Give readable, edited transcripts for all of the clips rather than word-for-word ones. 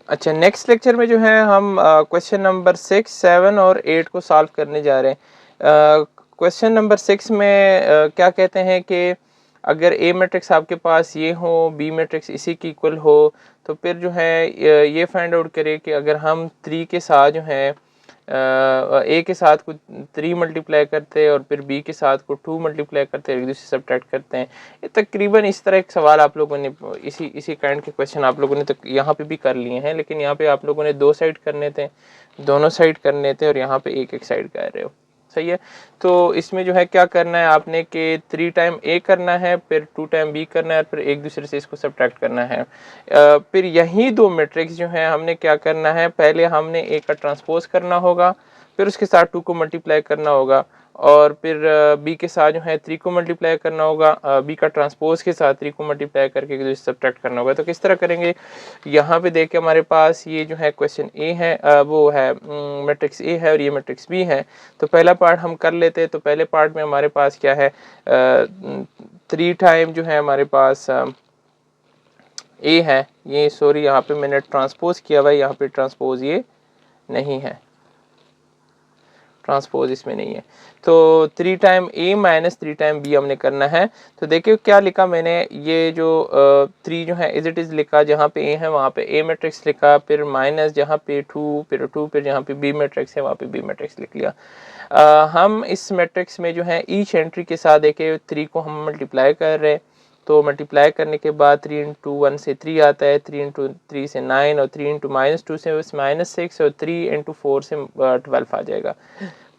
अच्छा, next lecture में जो है हम क्वेश्चन नंबर 6, 7 और 8 को सॉल्व करने जा रहे हैं। क्वेश्चन नंबर 6 में क्या कहते हैं कि अगर ए मैट्रिक्स आपके पास ये हो, बी मैट्रिक्स इसी की इक्वल हो, तो फिर जो है ये फाइंड आउट करें कि अगर हम 3 के साथ जो है ए के साथ को 3 मल्टीप्लाई करते हैं और फिर बी के साथ को 2 मल्टीप्लाई करते हैं, एक दूसरे से सब्ट्रैक्ट करते हैं। ये तकरीबन इस तरह एक सवाल आप लोगों ने इसी काइंड के क्वेश्चन आप लोगों ने तो यहाँ पे भी कर लिए हैं, लेकिन यहाँ पे आप लोगों ने 2 साइड करने थे, दोनों साइड करने थे और यहाँ पे एक साइड कर रहे हो। सही है। तो इसमें जो है क्या करना है आपने कि 3 टाइम ए करना है, फिर 2 टाइम बी करना है, फिर एक दूसरे से इसको सब्ट्रैक्ट करना है। फिर यही दो मैट्रिक्स जो है हमने क्या करना है, पहले हमने ए का ट्रांसपोज करना होगा, फिर उसके साथ 2 को मल्टीप्लाई करना होगा, और फिर बी के साथ जो है 3 को मल्टीप्लाई करना होगा, बी का ट्रांसपोज के साथ 3 को मल्टीप्लाई करके एक दूसरे से सब्ट्रैक्ट करना होगा। तो किस तरह करेंगे, यहाँ पे देखिए हमारे पास ये जो है क्वेश्चन ए है, वो है मैट्रिक्स ए है और ये मैट्रिक्स बी है। तो पहला पार्ट हम कर लेते हैं। तो पहले पार्ट में हमारे पास क्या है, 3 टाइम जो है हमारे पास ए है, ये सॉरी यहाँ पे मैंने ट्रांसपोज किया हुआ है, यहाँ पे ट्रांसपोज ये नहीं है, ट्रांसपोज इसमें नहीं है। तो 3 टाइम ए माइनस 3 टाइम बी हमने करना है। तो देखिए क्या लिखा मैंने, ये जो 3 जो है इज इट इज लिखा, जहाँ पे ए है वहाँ पे ए मैट्रिक्स लिखा, फिर माइनस जहाँ पे 2, फिर 2, फिर जहाँ पे बी मैट्रिक्स है वहाँ पे बी मैट्रिक्स लिख लिया। हम इस मैट्रिक्स में जो है ईच एंट्री के साथ देखिए 3 को हम मल्टीप्लाई कर रहे हैं। तो मल्टीप्लाई करने के बाद 3 इंटू 1 से 3 आता है, 3 इंटू 3 से 9, और 3 इंटू -2 से -6, और 3 इंटू 4 से 12 आ जाएगा।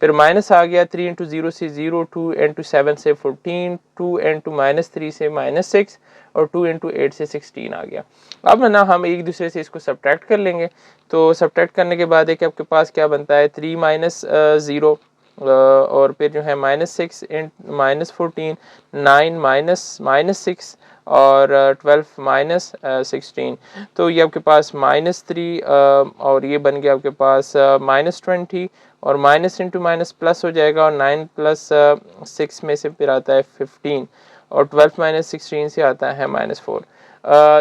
फिर माइनस आ गया, 3 इंटू 0 से 0, 2 इंटू 7 से 14, 2 इंटू -3 से -6, और 2 इंटू 8 से 16 आ गया। अब ना हम एक दूसरे से इसको सब्ट्रैक्ट कर लेंगे। तो सब्ट्रैक्ट करने के बाद देखिए आपके पास क्या बनता है, 3 माइनस 0, और फिर जो है -6 इन -14, 9 -6, और 12 -16। तो ये आपके पास -3, और ये बन गया आपके पास -20, और माइनस इंटू माइनस प्लस हो जाएगा, और 9 प्लस 6 में से फिर आता है 15, और 12 माइनस 16 से आता है -4।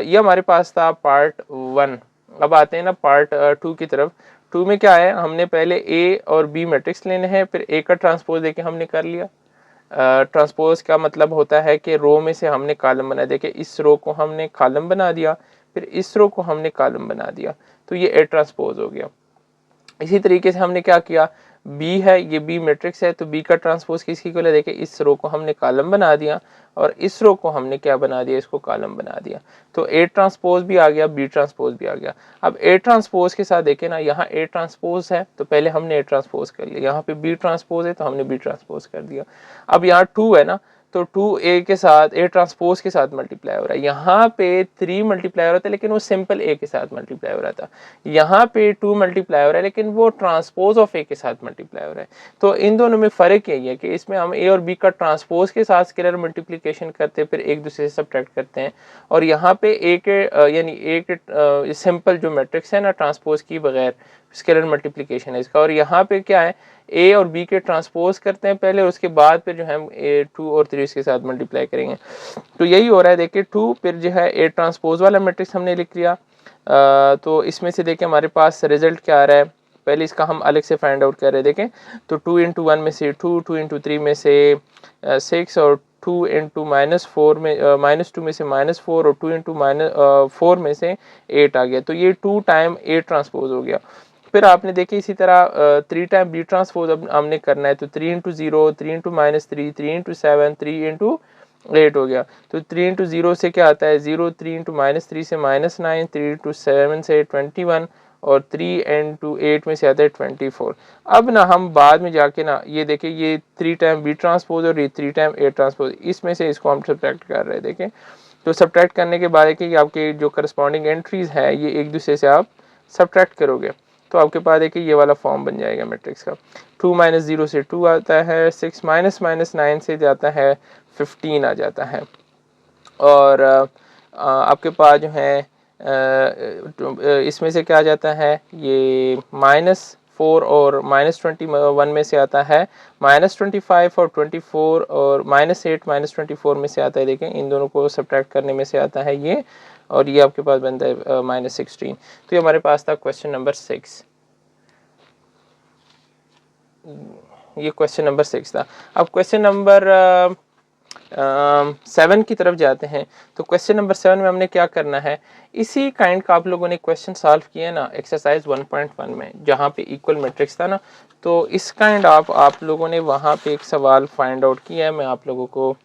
ये हमारे पास था पार्ट 1। अब आते हैं ना पार्ट 2 की तरफ। 2 में क्या है, हमने पहले ए और बी मैट्रिक्स लेने हैं, फिर ए का ट्रांसपोज देके हमने कर लिया। ट्रांसपोज का मतलब होता है कि रो में से हमने कॉलम बना, देखिए इस रो को हमने कॉलम बना दिया, फिर इस रो को हमने कॉलम बना दिया, तो ये ए ट्रांसपोज हो गया। इसी तरीके से हमने क्या किया, बी है, ये बी मैट्रिक्स है, तो बी का ट्रांसपोज किसकी इक्वल है, देखिए इस रो को हमने कॉलम बना दिया, और इस रो को हमने क्या बना दिया, इसको कॉलम बना दिया। तो ए ट्रांसपोज भी आ गया, बी ट्रांसपोज भी आ गया। अब ए ट्रांसपोज के साथ देखें ना, यहाँ ए ट्रांसपोज है तो पहले हमने ए ट्रांसपोज कर लिया, यहाँ पे बी ट्रांसपोज है तो हमने बी ट्रांसपोज कर दिया। अब यहाँ 2 है ना, तो 2 ए के साथ, ए ट्रांसपोज के साथ मल्टीप्लाई हो रहा है। यहाँ पे 3 मल्टीप्लाई हो रहा था, लेकिन वो सिंपल ए के साथ मल्टीप्लाई हो रहा था। यहाँ पे 2 मल्टीप्लाई हो रहा है, लेकिन वो ट्रांसपोज ऑफ ए के साथ मल्टीप्लाई हो रहा है। तो इन दोनों में फ़र्क यही है कि इसमें हम ए और बी का ट्रांसपोज के साथ स्केलर मल्टीप्लिकेशन करते हैं, फिर एक दूसरे से सब्ट्रैक्ट करते हैं। और यहाँ पे ए के यानी ए के सिंपल जो मैट्रिक्स है ना, ट्रांसपोज की बगैर स्केलर मल्टीप्लिकेशन है इसका। और यहाँ पे क्या है, ए और बी के ट्रांसपोज करते हैं पहले, उसके बाद फिर जो है हम ए 2 और 3 इसके साथ मल्टीप्लाई करेंगे। तो यही हो रहा है, देखिए 2 फिर जो है ए ट्रांसपोज वाला मैट्रिक्स हमने लिख लिया। तो इसमें से देखिए हमारे पास रिजल्ट क्या आ रहा है, पहले इसका हम अलग से फाइंड आउट कर रहे हैं। देखें तो 2 इंटू 1 में से 2, 2 इंटू 3 में से 6, और 2 इंटू -4 में -2 में से -4, और 2 इंटू -4 में से 8 आ गया। तो ये 2 टाइम ए ट्रांसपोज हो गया। फिर आपने देखिए इसी तरह 3 टाइम बी ट्रांसपोज अब हमने करना है। तो 3 इंटू 0, 3 इंटू -3, 3 इंटू 7, 3 इंटू 8 हो गया। तो 3 इंटू 0 से क्या आता है 0, 3 इंटू -3 से -9, 3 इंटू 7 से 21, और 3 इंटू 8 में से आता है 24। अब ना हम बाद में जाके ना ये देखिए, ये 3 टाइम बी ट्रांसपोज और ये 3 टाइम ए ट्रांसपोज, इसमें से इसको हम सब्ट्रैक्ट कर रहे हैं। देखें तो सब्ट्रैक्ट करने के बाद कि आपके जो करस्पॉन्डिंग एंट्रीज है ये एक दूसरे से आप सब्ट्रैक्ट करोगे, तो आपके पास देखिए ये वाला फॉर्म बन जाएगा मैट्रिक्स का। 2 माइनस 0 से 2 आता है, 6 माइनस -9 से जाता है 15 आ जाता है। और आपके पास जो है इसमें से क्या आ जाता है, ये और -21 में से आता है -25 और 24 और -8 -24 में से आता है। देखें इन दोनों को सब्ट्रैक्ट करने में से आता है ये, और ये आपके पास बनता है -16। तो ये हमारे पास था क्वेश्चन नंबर 6। ये क्वेश्चन नंबर 6 था। अब क्वेश्चन नंबर 7 की तरफ जाते हैं। तो क्वेश्चन नंबर 7 में हमने क्या करना है, इसी काइंड का आप लोगों ने क्वेश्चन सॉल्व किया ना एक्सरसाइज 1.1 में, जहाँ पे इक्वल मैट्रिक्स था ना, तो इस काइंड आप लोगों ने वहाँ पे एक सवाल फाइंड आउट किया है। मैं आप लोगों को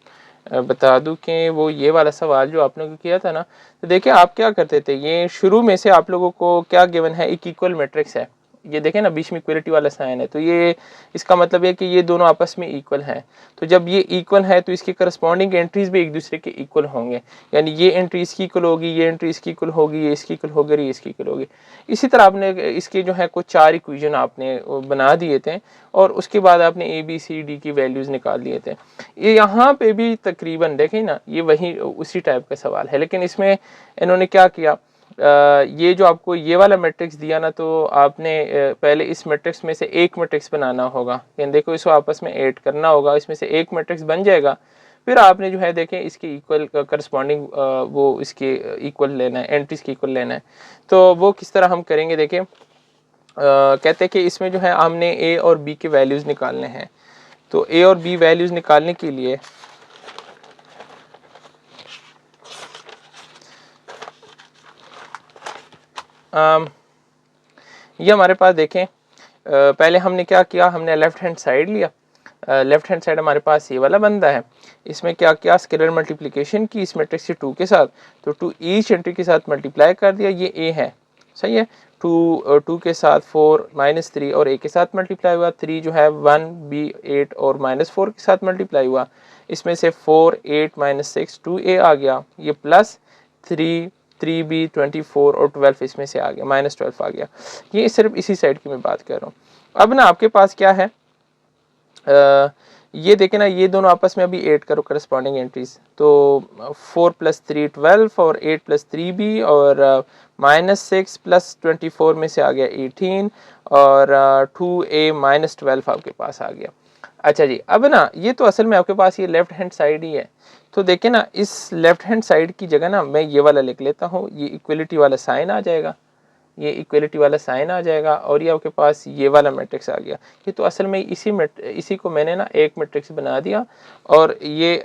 बता दूं कि वो ये वाला सवाल जो आप लोगों ने किया था ना, तो देखिए आप क्या करते थे, ये शुरू में से आप लोगों को क्या गिवन है, एक इक्वल मैट्रिक्स है, ये देखें ना बीच में इक्वलिटी वाला साइन है, तो ये इसका मतलब है कि ये दोनों आपस में इक्वल हैं। तो जब ये इक्वल है तो इसकी करस्पॉन्डिंग एंट्रीज भी एक दूसरे के इक्वल होंगे, यानी ये एंट्री इसकी इक्वल होगी, ये एंट्री इसकी इक्वल होगी, ये इसकी इक्वल होगी, ये इसकी इक्वल होगी। इसी तरह आपने इसके जो है कुछ 4 इक्वेशन आपने बना दिए थे, और उसके बाद आपने ए बी सी डी की वैल्यूज निकाल दिए थे। ये यहाँ पे भी तकरीबन देखें ना, ये वही उसी टाइप का सवाल है, लेकिन इसमें इन्होंने क्या किया, ये जो आपको ये वाला मैट्रिक्स दिया ना, तो आपने पहले इस मैट्रिक्स में से एक मैट्रिक्स बनाना होगा, यानी देखो इसको आपस में ऐड करना होगा, इसमें से एक मैट्रिक्स बन जाएगा, फिर आपने जो है देखें इसके इक्वल करस्पॉन्डिंग वो इसके इक्वल लेना है, एंट्रीज के इक्वल लेना है। तो वो किस तरह हम करेंगे, देखें कहते हैं कि इसमें जो है हमने ए और बी के वैल्यूज निकालने हैं। तो ए और बी वैल्यूज निकालने के लिए ये हमारे पास देखें, पहले हमने क्या किया, हमने लेफ्ट हैंड साइड लिया, लेफ्ट हैंड साइड हमारे पास ये वाला बंदा है, इसमें क्या किया, स्केलर मल्टीप्लिकेशन की इस मैट्रिक्स से 2 के साथ, तो 2 ईच एंट्री के साथ मल्टीप्लाई कर दिया, ये ए है, सही है, 2 के साथ 4 -3 और ए के साथ मल्टीप्लाई हुआ, 3 जो है 1 बी 8 और -4 के साथ मल्टीप्लाई हुआ, इसमें से 4 8 -6 2a आ गया, ये प्लस 3b 24 और 12 इसमें से आ गया, -12 आ गया। ये सिर्फ इसी साइड की मैं बात कर रहा हूँ। अब ना आपके पास क्या है, ये देखें ना, ये दोनों आपस में अभी ऐड करो करस्पॉन्डिंग एंट्रीज, तो 4 + 3 12 और 8 + 3b और -6 + 24 में से आ गया 18 और 2a -12 आपके पास आ गया। अच्छा जी, अब ना ये तो असल में आपके पास ये लेफ्ट हैंड साइड ही है, तो देखें ना इस लेफ्ट हैंड साइड की जगह ना मैं ये वाला लिख लेता हूँ, ये इक्वलिटी वाला साइन आ जाएगा, ये इक्वलिटी वाला साइन आ जाएगा, और ये आपके पास ये वाला मैट्रिक्स आ गया। ये तो असल में इसी को मैंने ना एक मैट्रिक्स बना दिया, और ये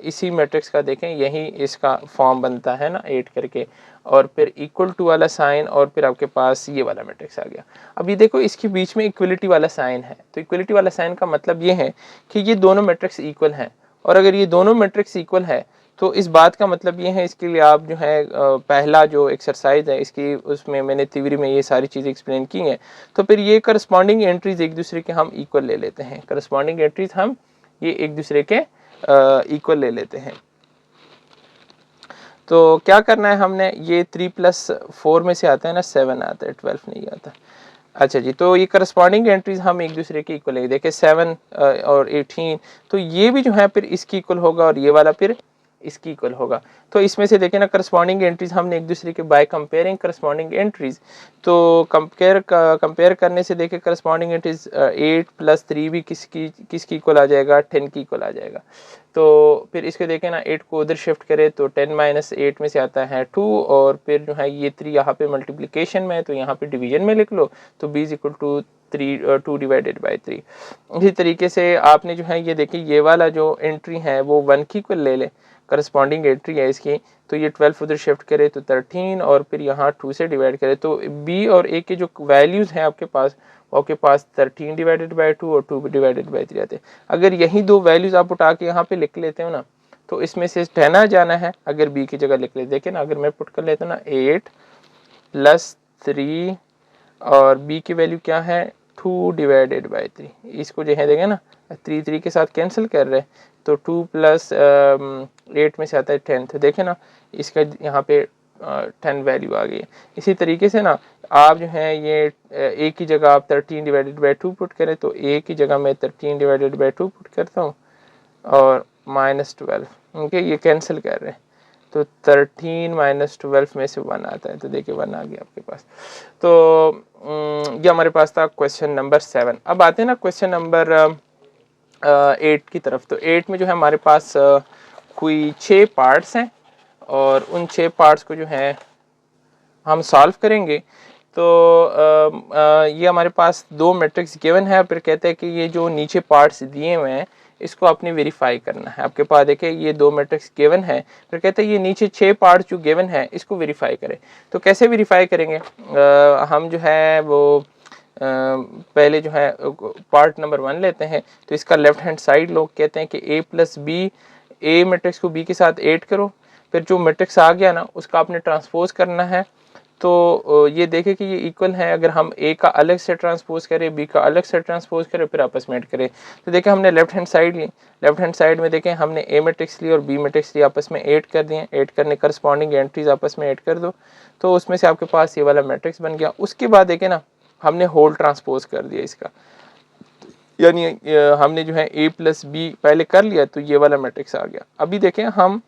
इसी मैट्रिक्स का देखें यही इसका फॉर्म बनता है ना 8 करके, और फिर इक्वल टू वाला साइन, और फिर आपके पास ये वाला मैट्रिक्स आ गया। अब ये देखो इसके बीच में इक्वलिटी वाला साइन है, तो इक्वलिटी वाला साइन का मतलब ये है कि ये दोनों मैट्रिक्स इक्वल हैं, और अगर ये दोनों मैट्रिक्स इक्वल है तो इस बात का मतलब ये है, इसके लिए आप जो है पहला जो एक्सरसाइज है इसकी, उसमें मैंने थ्योरी में ये सारी चीज़ें एक्सप्लेन की हैं, तो फिर ये करस्पॉन्डिंग एंट्रीज एक दूसरे के हम इक्वल ले लेते हैं, करस्पॉन्डिंग एंट्रीज हम ये एक दूसरे के इक्वल ले लेते हैं। तो क्या करना है हमने, ये 3 + 4 में से आता है ना 7 आता है, 12 नहीं आता। अच्छा जी, तो ये करस्पॉन्डिंग एंट्रीज हम एक दूसरे के इक्वल लेंगे, देखिए 7 और 18, तो ये भी जो है फिर इसकी इक्वल होगा, और ये वाला फिर इसकी इक्वल होगा। तो इसमें से देखें ना करस्पॉन्डिंग एंट्रीज हमने एक दूसरे के बाय कंपेयरिंग करस्पॉन्डिंग एंट्रीज, तो कंपेयर करने से देखें करस्पॉन्डिंग एंट्रीज 8 + 3 भी किसकी इक्वल आ जाएगा, 10 की इक्वल आ जाएगा। तो फिर इसको देखें ना, 8 को उधर शिफ्ट करें तो 10 - 8 में से आता है 2, और फिर जो है ये 3 यहाँ पे मल्टीप्लिकेशन में है, तो यहाँ पे डिवीजन में लिख लो, तो b = 2 डिवाइडेड बाई 3। इसी तरीके से आपने जो है ये देखिए ये वाला जो एंट्री है वो 1 की इक्वल ले ले, करस्पॉन्डिंग एंट्री है इसकी, तो ये 12 उधर शिफ्ट करे तो 13, और फिर यहाँ 2 से डिवाइड करे, तो b और a के जो वैल्यूज हैं आपके पास, वो आपके पास 13 डिवाइडेड बाई 2 और 2 डिवाइडेड बाई 3 आते हैं। अगर यही दो वैल्यूज आप उठा के यहाँ पे लिख लेते हो ना, तो इसमें से 10 आ जाना है, अगर b की जगह लिख लेते, देखिए ना अगर मैं पुट कर लेता हूँ ना 8 + 3 और b की वैल्यू क्या है 2 डिवाइडेड बाई 3, इसको जो है देखें ना 3 के साथ कैंसिल कर रहे हैं, तो 2 + 8 में से आता है 10, तो देखें ना इसका यहाँ पे 10 वैल्यू आ गई है। इसी तरीके से ना आप जो है ये a की जगह आप 13 डिवाइडेड बाई 2 पुट करें, तो a की जगह मैं 13 डिवाइडेड बाई 2 पुट करता हूँ, और -12, ओके ये कैंसिल कर रहे हैं, तो 13 माइनस 12 में से 1 आता है, तो देखिए 1 आ गया आपके पास। तो ये हमारे पास था क्वेश्चन नंबर 7। अब आते हैं ना क्वेश्चन नंबर 8 की तरफ। तो 8 में जो है हमारे पास कोई 6 पार्ट्स हैं और उन 6 पार्ट्स को जो है हम सॉल्व करेंगे। तो ये हमारे पास 2 मैट्रिक्स गिवन है, फिर कहते हैं कि ये जो नीचे पार्ट्स दिए हुए हैं इसको आपने वेरीफाई करना है। आपके पास देखिए ये 2 मैट्रिक्स गिवन है, फिर कहते हैं ये नीचे 6 पार्ट्स जो गिवन है इसको वेरीफाई करें। तो कैसे वेरीफाई करेंगे? हम जो है वो पहले जो है पार्ट नंबर 1 लेते हैं। तो इसका लेफ्ट हैंड साइड लोग कहते हैं कि a plus b, a matrix को b के साथ ऐड करो, फिर जो मैट्रिक्स आ गया ना उसका आपने ट्रांसपोज करना है। तो ये देखें कि ये इक्वल है। अगर हम a का अलग से ट्रांसपोज करें, b का अलग से ट्रांसपोज करें, फिर आपस में ऐड करें। तो देखें हमने लेफ्ट हैंड साइड ली, लेफ्ट हैंड साइड में देखें हमने a मैट्रिक्स ली और b मैट्रिक्स ली, आपस में ऐड कर दिए। ऐड करने करस्पॉन्डिंग एंट्रीज आपस में ऐड कर दो, तो उसमें से आपके पास ये वाला मैट्रिक्स बन गया। उसके बाद देखें ना हमने होल ट्रांसपोज कर दिया इसका, यानी हमने जो है a प्लस बी पहले कर लिया, तो ये वाला मैट्रिक्स आ गया। अभी देखें हम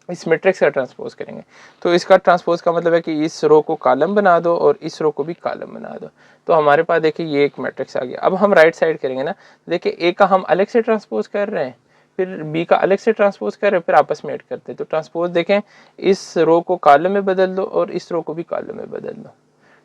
इस मैट्रिक्स का ट्रांसपोज करेंगे। तो इसका ट्रांसपोज का मतलब है कि इस रो को कॉलम बना दो और इस रो को भी कॉलम बना दो। तो हमारे पास देखिए ये एक मैट्रिक्स आ गया। अब हम राइट साइड करेंगे ना, देखिए ए का हम अलग से ट्रांसपोज कर रहे हैं, फिर बी का अलग से ट्रांसपोज कर रहे हैं, फिर आपस में ऐड करते हैं। तो ट्रांसपोज देखें, इस रो को कॉलम में बदल दो और इस रो को भी कॉलम में बदल दो,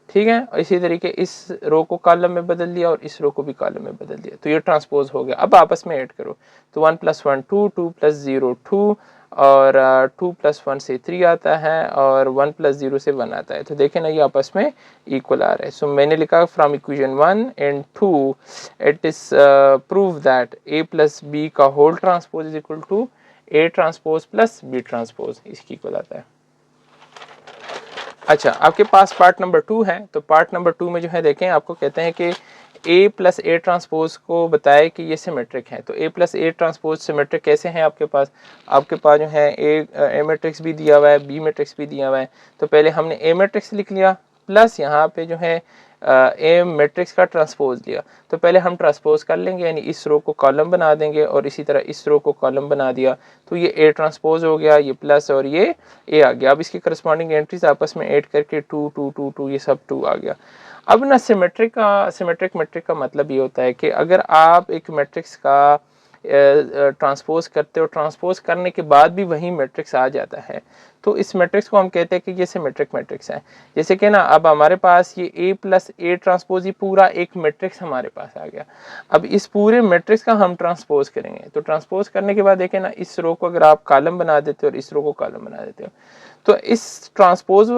ठीक है। इसी तरीके इस रो को कॉलम में बदल दिया और इस रो को भी कॉलम में बदल दिया, तो ये ट्रांसपोज हो गया। अब आपस में ऐड करो, तो 1 + 1 2, 2 + 0 2, और 2 + 1 से 3 आता है और 1 + 0 से 1 आता है। तो देखें ना ये आपस में इक्वल आ रहा है। सो मैंने लिखा from equation 1 and 2 it is prove that a + b का whole transpose is equal to a transpose plus b transpose, इसकी इक्वल आता है। अच्छा, आपके पास पार्ट नंबर 2 है। तो पार्ट नंबर 2 में जो है देखें, आपको कहते हैं कि a प्लस ए ट्रांसपोज को बताए कि ये सिमेट्रिक है। तो a plus a transpose symmetric कैसे हैं आपके पास जो है ए मैट्रिक्स भी दिया हुआ है, b मैट्रिक्स भी दिया हुआ है। तो पहले हमने a मैट्रिक्स लिख लिया, प्लस यहाँ पे जो है ए मैट्रिक्स का ट्रांसपोज लिया। तो पहले हम ट्रांसपोज कर लेंगे, यानी इस रो को कॉलम बना देंगे और इसी तरह इस रो को कॉलम बना दिया, तो ये ए ट्रांसपोज हो गया, ये प्लस और ये ए आ गया। अब इसकी करस्पॉन्डिंग एंट्रीज आपस में ऐड करके 2 2 2 2 ये सब 2 आ गया। अब ना सिमेट्रिक मैट्रिक का मतलब ये होता है कि अगर आप एक मैट्रिक्स का ट्रांसपोज करते हो, ट्रांसपोज करने के बाद भी वही मैट्रिक्स आ जाता है, तो इस मैट्रिक्स को हम कहते हैं कि ये सिमेट्रिक मैट्रिक्स है। जैसे कि ना अब हमारे पास ये a प्लस ए ट्रांसपोज, ये पूरा एक मैट्रिक्स हमारे पास आ गया। अब इस पूरे मैट्रिक्स का हम ट्रांसपोज करेंगे, तो ट्रांसपोज करने के बाद देखें ना, इस रो को अगर आप कॉलम बना देते हो और इस रो को कॉलम बना देते हो, तो इस ट्रांसपोज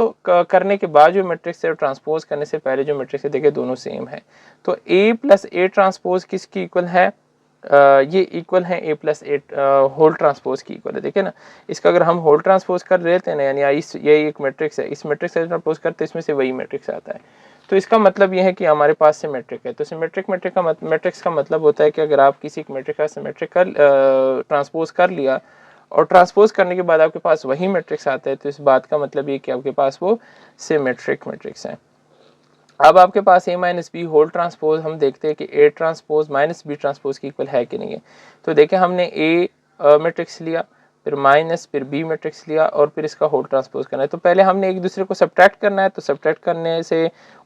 करने के बाद जो मैट्रिक्स है, ट्रांसपोज करने से पहले जो मैट्रिक्स है देखिए दोनों सेम है। तो a प्लस ए ट्रांसपोज किसकी इक्वल है? ये इक्वल है a plus a whole transpose की इक्वल है। देखिए ना, इसका अगर हम होल ट्रांसपोज कर लेते हैं ना, यानी ये एक मैट्रिक्स है, इस मैट्रिक्स से ट्रांसपोज करते हैं, इसमें से वही मैट्रिक्स आता है। तो इसका मतलब ये है कि हमारे पास सिमेट्रिक है। तो सिमेट्रिक मैट्रिक्स का मतलब होता है कि अगर आप किसी एक मैट्रिक्स का सिमेट्रिक ट्रांसपोज कर लिया और ट्रांसपोज करने के बाद आपके पास वही मैट्रिक्स आता है, तो इस बात का मतलब ये कि आपके पास वो सिमेट्रिक मैट्रिक्स है। अब आपके पास a minus b whole transpose हम देखते हैं कि a transpose minus b transpose की इक्वल है कि नहीं है। तो देखें हमने a मैट्रिक्स लिया, फिर माइनस, फिर b मैट्रिक्स लिया और फिर इसका होल ट्रांसपोज करना है। तो पहले हमने एक दूसरे को सब्ट्रैक्ट करना है। तो सब्ट्रैक्ट करने से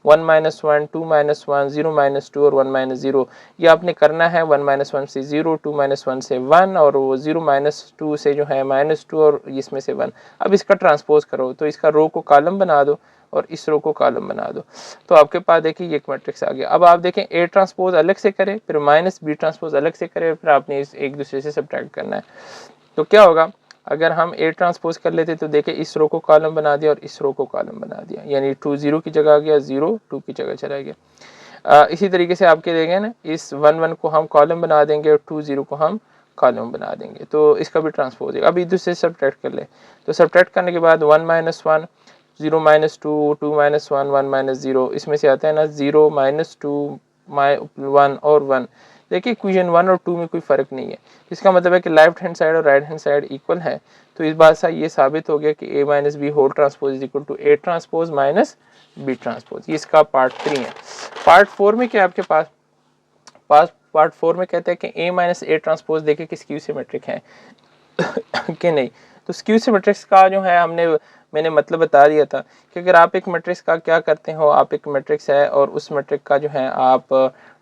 1 - 1 2 - 1 0 - 2 और 1 - 0 ये आपने करना है। 1 - 1 से 0, 2 - 1 से 1 और वो 0 - 2 से जो है -2 और इसमें से 1। अब इसका ट्रांसपोज करो, तो इसका रो को कॉलम बना दो और इस रो को कॉलम बना दो, तो आपके पास देखिए ये एक मैट्रिक्स आ गया। अब आप देखें a ट्रांसपोज अलग से करें, फिर माइनस b ट्रांसपोज अलग से करें, फिर आपने इस एक दूसरे से सब्ट्रैक्ट करना है। तो क्या होगा, अगर हम a ट्रांसपोज कर लेते तो देखिए इस रो को कॉलम बना दिया और इस रो को कॉलम बना दिया, यानी 2 0 की जगह आ गया, 0 2 की जगह चला गया। इसी तरीके से आपके देखें ना, इस 1 1 को हम कॉलम बना देंगे और 2 0 को हम कॉलम बना देंगे, तो इसका भी ट्रांसपोज है। अब एक दूसरे से सब्ट्रैक्ट कर ले, तो सब्ट्रैक्ट करने के बाद 1 - 1 0 - 2 2 - 1 1 - 0, इसमें से आता है ना 0 - 2 1 और 1। देखिए इक्वेशन 1 और 2 में कोई फ़र्क नहीं है, इसका मतलब है कि लेफ्ट हैंड साइड और राइट हैंड साइड इक्वल है। तो इस बात से ये साबित हो गया कि a minus b whole transpose is equal to a transpose minus b transpose. ये इसका पार्ट 3 है। पार्ट 4 में क्या आपके पास पार्ट 4 में कहते हैं कि a माइनस ए ट्रांसपोज देखिए किसकी सिमेट्रिक है कि नहीं। तो स्क्यू सिमेट्रिक्स का जो है मैंने मतलब बता दिया था कि अगर आप एक मैट्रिक्स का क्या करते हो, आप एक मैट्रिक्स है और उस मैट्रिक्स का जो है आप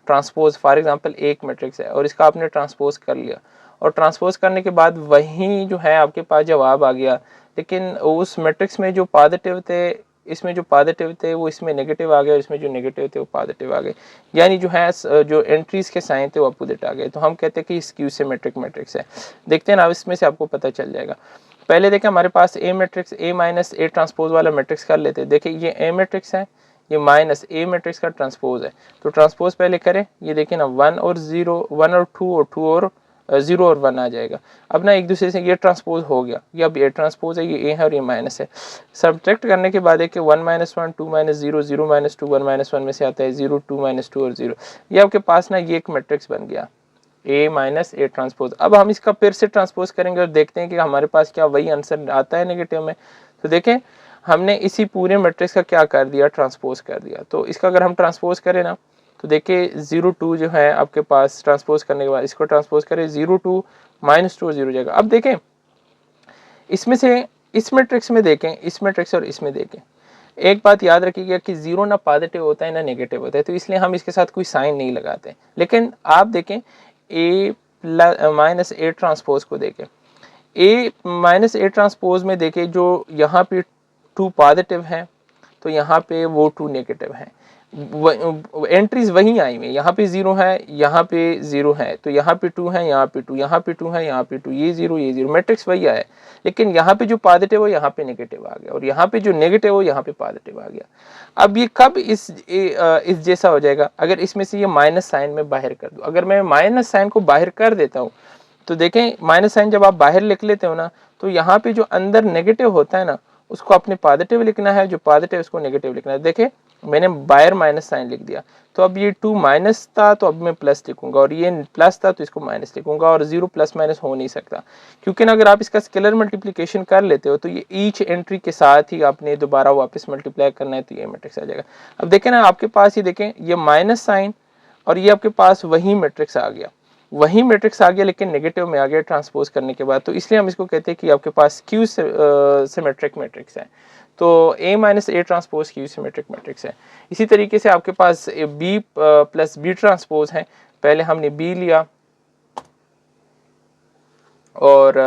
ट्रांसपोज, फॉर एग्जांपल एक मैट्रिक्स है और इसका आपने ट्रांसपोज कर लिया और ट्रांसपोज करने के बाद वही जो है आपके पास जवाब आ गया, लेकिन उस मैट्रिक्स में जो पॉजिटिव थे, इसमें जो पॉजिटिव थे वो इसमें नेगेटिव आ गए और इसमें जो नेगेटिव थे वो पॉजिटिव आ गए, यानी जो है जो एंट्रीज के साइन थे वो अपोजिट आ गए, तो हम कहते हैं कि स्क्यू सिमेट्रिक मैट्रिक्स है। देखते हैं ना, अब इसमें से आपको पता चल जाएगा। पहले देखें हमारे पास A matrix, A minus A transpose वाला मैट्रिक्स कर लेते हैं। देखिए ये ए मैट्रिक्स है, ये माइनस ए मैट्रिक्स का ट्रांसपोज है, तो ट्रांसपोज पहले करें। ये देखिए ना 1 और 0, 1 और 2 और 2 और 0 और 1 आ जाएगा। अब ना एक दूसरे से ये ट्रांसपोज हो गया, ये अब ए ट्रांसपोज है, ये ए है और ये माइनस है। सब्ट्रैक्ट करने के बाद है कि 1 माइनस 1, 2 माइनस 0, 0 माइनस 2, 1 माइनस 1 में से आता है 0, 2 माइनस 2 और 0। ये आपके पास ना ये एक मैट्रिक्स बन गया ए माइनस ए ट्रांसपोज। अब हम इसका फिर से ट्रांसपोज करेंगे और देखते हैं कि हमारे पास क्या वही आंसर आता है नेगेटिव में। तो देखें हमने इसी पूरे मैट्रिक्स का क्या कर दिया, ट्रांसपोज कर दिया। तो इसका अगर हम ट्रांसपोज करें ना, तो देखिए 0 2 जो है आपके पास ट्रांसपोज करने के बाद इसको ट्रांसपोज करें, 0 2 माइनस 2 और 0 जाएगा। अब देखें इसमें से इस मैट्रिक्स में देखें, इस मैट्रिक्स और इसमें देखें, एक बात याद रखिएगा कि 0 ना पॉजिटिव होता है ना नेगेटिव होता है, तो इसलिए हम इसके साथ कोई साइन नहीं लगाते। लेकिन आप देखें ए माइनस ए ट्रांसपोज को देखें, ए माइनस ए ट्रांसपोज में देखें जो यहाँ पे 2 पॉजिटिव है तो यहाँ पे वो 2 नेगेटिव है, एंट्रीज वही आई हुई, यहाँ पे 0 है, यहाँ पे 0 है, तो यहाँ पे 2 है, यहाँ पे 2, यहाँ पे 2 है, यहाँ पे 2, ये 0 ये 0, मैट्रिक्स वही आया है, लेकिन यहाँ पे जो पॉजिटिव हो यहाँ पे नेगेटिव आ गया और यहाँ पे जो नेगेटिव हो यहाँ पे पॉजिटिव आ गया। अब ये कब इस जैसा हो जाएगा, अगर इसमें से ये माइनस साइन में बाहर कर दूं। अगर मैं माइनस साइन को बाहर कर देता हूँ तो देखें माइनस साइन जब आप बाहर लिख लेते हो ना, तो यहाँ पे जो अंदर नेगेटिव होता है ना उसको अपने पॉजिटिव लिखना है, जो पॉजिटिव है उसको नेगेटिव लिखना है। देखें मैंने बाहर माइनस साइन लिख दिया, तो अब ये 2 माइनस था तो अब मैं प्लस लिखूंगा और ये प्लस था तो इसको माइनस लिखूंगा, और 0 प्लस माइनस हो नहीं सकता, क्योंकि ना अगर आप इसका स्केलर मल्टीप्लिकेशन कर लेते हो तो ये ईच एंट्री के साथ ही आपने दोबारा वापस मल्टीप्लाई करना है, तो ये मैट्रिक्स आ जाएगा। अब देखें ना आपके पास ये देखें ये माइनस साइन और ये आपके पास वही मैट्रिक्स आ गया, वही मैट्रिक्स आ गया लेकिन नेगेटिव में आ गया ट्रांसपोज करने के बाद, तो इसलिए हम इसको कहते हैं कि आपके पास स्क्यू सिमेट्रिक मैट्रिक्स है। तो A minus A transpose skew symmetric matrix है। इसी तरीके से आपके पास बी प्लस बी ट्रांसपोज है, पहले हमने बी लिया और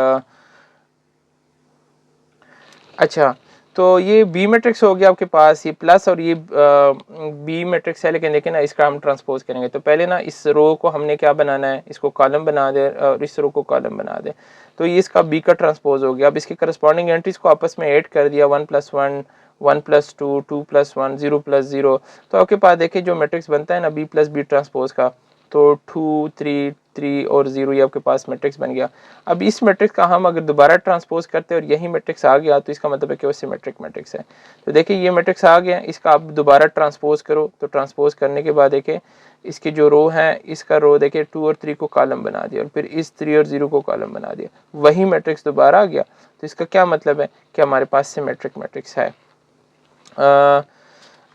अच्छा तो ये बी मैट्रिक्स हो गया आपके पास, ये प्लस और ये बी मैट्रिक्स है, लेकिन ना इसका हम ट्रांसपोज करेंगे। तो पहले ना इस रो को हमने क्या बनाना है, इसको कॉलम बना दे और इस रो को कॉलम बना दे, तो ये इसका बी का ट्रांसपोज हो गया। अब इसके करस्पॉन्डिंग एंट्रीज को आपस में ऐड कर दिया, 1 + 1, 1 + 2, 2 + 1, 0 + 0, तो आपके पास देखिए जो मैट्रिक्स बनता है ना बी प्लस बी ट्रांसपोज का, तो 2 3 3 और 0 ये आपके पास मैट्रिक्स बन गया। अब इस मैट्रिक्स का हम अगर दोबारा ट्रांसपोज करते हैं और यही मैट्रिक्स आ गया तो इसका मतलब है कि वो सिमेट्रिक मैट्रिक्स है। तो देखिए ये मैट्रिक्स आ गया, इसका आप दोबारा ट्रांसपोज करो, तो ट्रांसपोज करने के बाद देखिए इसकी जो रो है, इसका रो देखिए 2 और 3 को कॉलम बना दिया और फिर इस 3 और 0 को कॉलम बना दिया, वही मैट्रिक्स दोबारा आ गया। तो इसका क्या मतलब है कि हमारे पास सिमेट्रिक मैट्रिक्स है।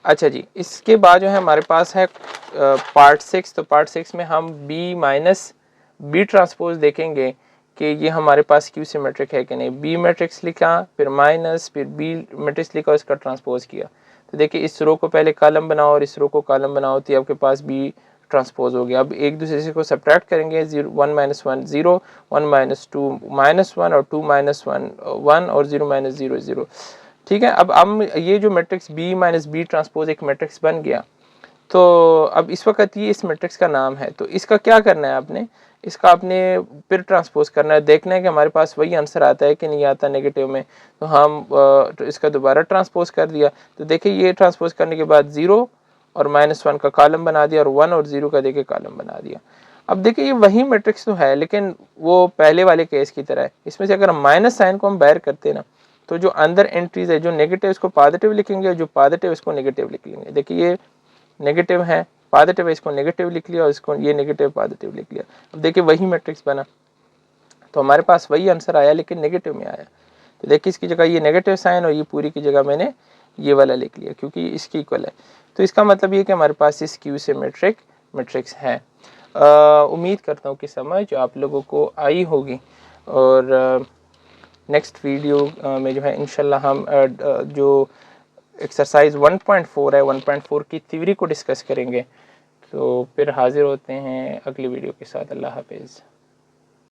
अच्छा जी, इसके बाद जो है हमारे पास है पार्ट 6। तो पार्ट 6 में हम बी माइनस बी ट्रांसपोज देखेंगे कि ये हमारे पास क्यू सिमेट्रिक है कि नहीं। बी मैट्रिक्स लिखा, फिर माइनस, फिर बी मैट्रिक्स लिखा और इसका ट्रांसपोज किया। तो देखिए इस रो को पहले कॉलम बनाओ और इस रो को कॉलम बनाओ, तो आपके पास बी ट्रांसपोज हो गया। अब एक दूसरे से को सब्ट्रैक्ट करेंगे, 0 1 - 1 0, 1 - 2 -1 और 2 - 1 1 और 0 - 0 0। ठीक है, अब हम ये जो matrix b minus b transpose एक मैट्रिक्स बन गया, तो अब इस वक्त ये इस मैट्रिक्स का नाम है। तो इसका क्या करना है आपने, इसका आपने फिर ट्रांसपोज करना है, देखना है कि हमारे पास वही आंसर आता है कि नहीं आता नेगेटिव में। तो हम तो इसका दोबारा ट्रांसपोज कर दिया, तो देखिए ये ट्रांसपोज करने के बाद 0 और -1 का कॉलम बना दिया और 1 और 0 का देखिए कॉलम बना दिया। अब देखिए ये वही मैट्रिक्स तो है, लेकिन वो पहले वाले केस की तरह है। इसमें से अगर हम माइनस साइन को हम बाहर करते ना, तो जो अंदर एंट्रीज है, जो नेगेटिव इसको पॉजिटिव लिखेंगे, जो पॉजिटिव इसको नेगेटिव लिख लेंगे। देखिए ये नेगेटिव है, पॉजिटिव है, इसको नेगेटिव लिख लिया और इसको ये नेगेटिव पॉजिटिव लिख लिया। अब देखिए वही मैट्रिक्स बना, तो हमारे पास वही आंसर आया लेकिन नेगेटिव में आया। तो देखिए इसकी जगह ये नेगेटिव साइन और ये पूरी की जगह मैंने ये वाला लिख लिया क्योंकि इसकी इक्वल है। तो इसका मतलब ये कि हमारे पास इस क्यू सिमेट्रिक मैट्रिक्स है। उम्मीद करता हूँ कि समझ आप लोगों को आई होगी। और नेक्स्ट वीडियो में जो है इंशाल्लाह हम जो एक्सरसाइज 1.4 है 1.4 की थ्योरी को डिस्कस करेंगे। तो फिर हाजिर होते हैं अगली वीडियो के साथ। अल्लाह हाफिज़।